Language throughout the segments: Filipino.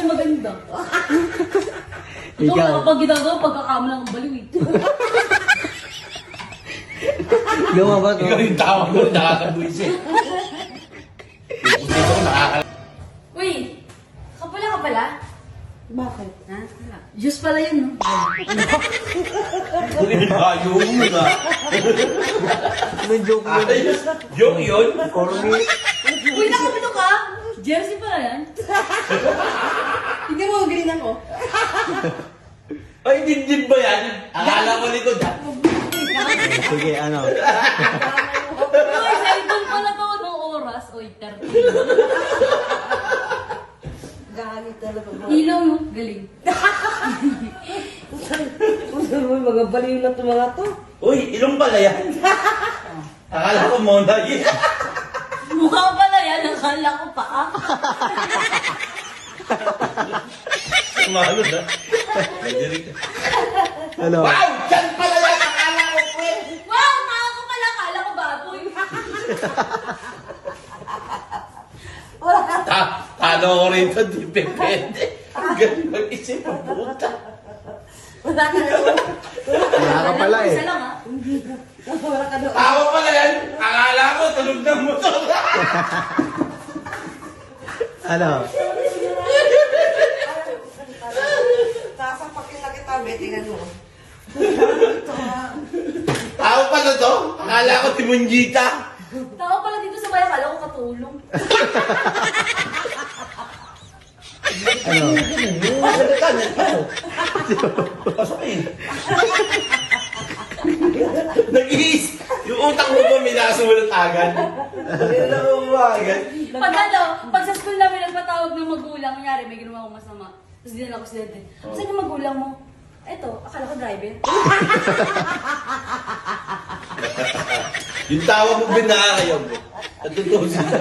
maganda. Ito, Ikaw. kapag ginagawa, pagkakama lang ang baliw eh. Lumabas Ikaw yung tawag mo, nakakabuisit. Yung puti ko, Uy, kapula ka pala? Bakit? Ha? Juice pala yun, no? Ayaw mo na. Anong joke yun? Ayos. Yung yun. Corny. Uy, nakapito ka? Jersey pala yan? Hindi mo, green ako. Ay, din ba yan? Akala ko likod ha? Sige, ano? Uy, cellphone pala to ng oras. Uy, 30. Galit talaga mo. Ilaw, no? Galing. Mga baliw na ito mga to. Uy, ilong pala yan. Akala ko muna yun. Mukha pala yan. Nakala ko pa, ah. Sumalo na. Nadirik. Ano? Wow! Diyan pala yan! Akala ko po eh! Wow, tao ko pala. Kala ko baboy. Talo ko rito, di pepende. Ganun mag-isip ang puta. Wala ka naman. Wala ka pala eh. Isa lang, ah. Wala ka doon. Tawa pala yan! Akala ko, tulog ng motor. Ano? Sasapakin na kita, tingnan mo. Tawa pala to? Akala ko timunjita. Tao pala dito sa bayan. Kala ko katulong. Ano? Salita niya. Pasok eh. Nag-iis. Yung utak mo ba minasulat agad? Hindi na agad. Pag ano, pag sa school namin nagpatawag ng magulang, nangyari may ginawa akong masama. Tapos dinala ko sila din. Saan yung magulang mo? Eto, akala ko driver. Yung tawa mo binakayaw mo. Natutusin ka.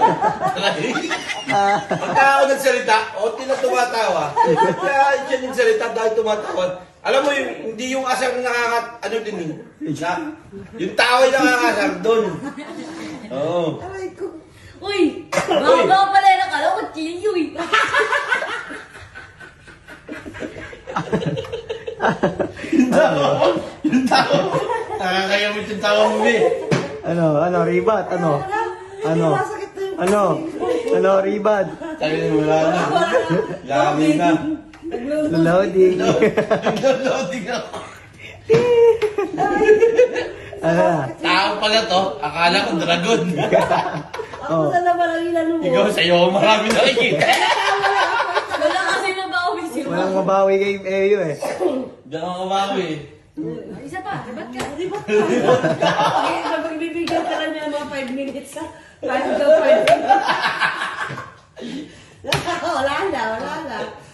Pagka ako nagsalita, o tumatawa. Kaya siya nagsalita dahil tumatawa. Alam mo, hindi yung asar ano din eh. Yung tawa yung nakakasar doon. Oo. Aray ko. Uy! Baka pala yan. Akala ko chilyo eh. Yung tawa mo. Nakakayamit yung tawa mo eh. Ano? Ano? Ribat? Ano? Ano? Masakit na yung Ano? Ano? Ribat? Sabi mo, wala na. Lami na. Loading. Loading ako. Ano na? Tao pala to. Akala ko dragon. Ako Oh. na naman ang inano mo. Ikaw sa'yo, marami nakikita. Wala kasi nabawi si Walang mabawi kay Eyo eh. Diyan ako mabawi. Isa pa, ba't ka? Di ba? Kapag bibigyan ka lang niya mga 5 minutes ha. 5 to 5. Wala na.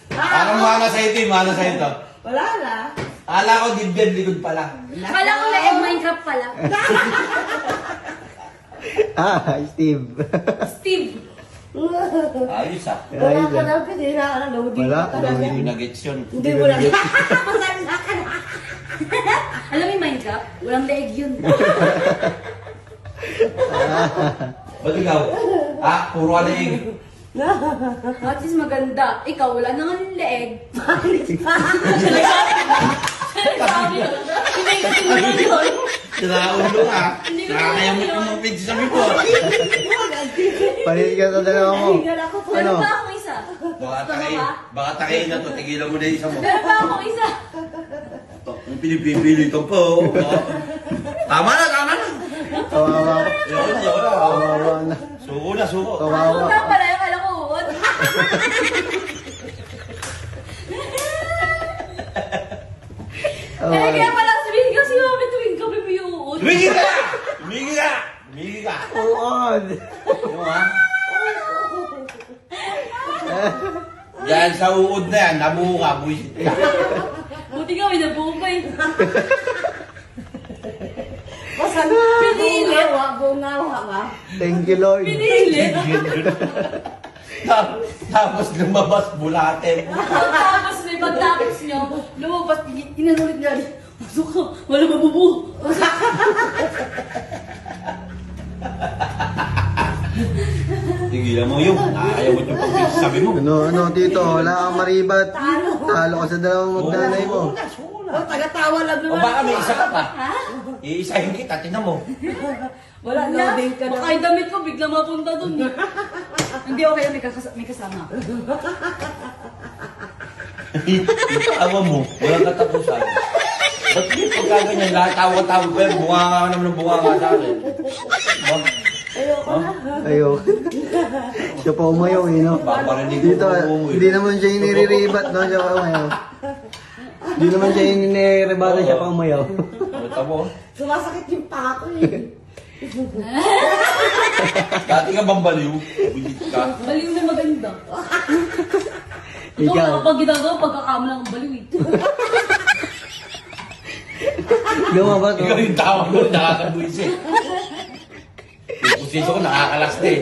Parang mana sa ito, mana sa ito. Wala na. Akala ko dibdib likod pala. Akala ko lang Minecraft pala. Ah, Steve. Steve! Ayos ah. Wala Ayos ka eh. na, hindi na loading Wala, ka talaga. Hindi na-gets yun. Hindi mo lang. Masanda ka na. Alam mo yung Minecraft? Walang leeg yun. Ba't ikaw? Ah, puro aling. At least maganda. Ikaw, wala na nga yung leeg. Sabi ko, hindi ko tinulog yun. Sinaulo ka. Hindi ko Nakakayamot yun. mo mga pig sa mo. Palit ka sa dalawa mo. Meron Ano? pa akong isa. Baka takay na to. Tigilan mo na yung isa mo. Meron pa akong isa. Ang pinipili ka pa. Oh. Tama na, tama na. Kawawa. Yun na. Kawawa na. Suko na, suko. Ako Kawawa. nga pala, akala ko uod. Kaya pala sabihin kasi mami tuwing kami may uod. Lumigi ka! Lumigi ka! Lumigi ka! Uod. Yung ha? Dahil sa uod na yan, nabuo ka, buwisit ka. Buti kami nabukay. Masan? Pinilit. Bungawa ka. Thank you, Lord. Pinilit. Tapos lumabas bulate. Tapos may pagtapos nyo, lumabas, inanulit niya. Pasok ka, wala mabubu. Tigilan mo yung. Nakakayawat yung pagsasabi mo. Ano, Tito, wala kang maribat. Talo ka sa dalawang magdanay mo. Oh, taga-tawa lang O naman. baka may isa ka pa. Iisahin kita, tinan mo. Wala, loading ka Baka na. yung damit ko bigla mapunta dun. Hindi okay, may kasama. Yung tawa mo, walang katapusan. Ba't hindi pagkaganyan, lahat tawa-tawa pa yun, bunga ka naman ng bunga ka sa akin. Wag, Ayoko na. Ayok. Siya pa umayaw eh, no? baka marinig Dito, mo. hindi naman siya yung niriribat, no? Siya pa umayaw. Hindi naman siya yung niriribat, siya pa umayaw. Ito mo. Sumasakit yung paa ko eh. Dati ka bang baliw? Bilit ka. Baliw na maganda. Ito Ikaw. wala kapag ginagawa, pagkakama lang ang baliw eh. Lumabas, no? Ikaw yung tawag mo, nakakabuisit. Yung pusiso ko, nakakalas na eh.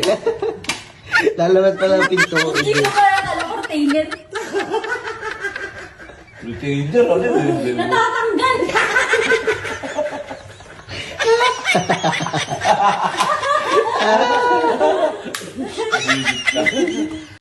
Lalabas pa lang pinto. Hindi ko kaya kala container. Retainer, ano yun? Natatanggal! Bilit ka.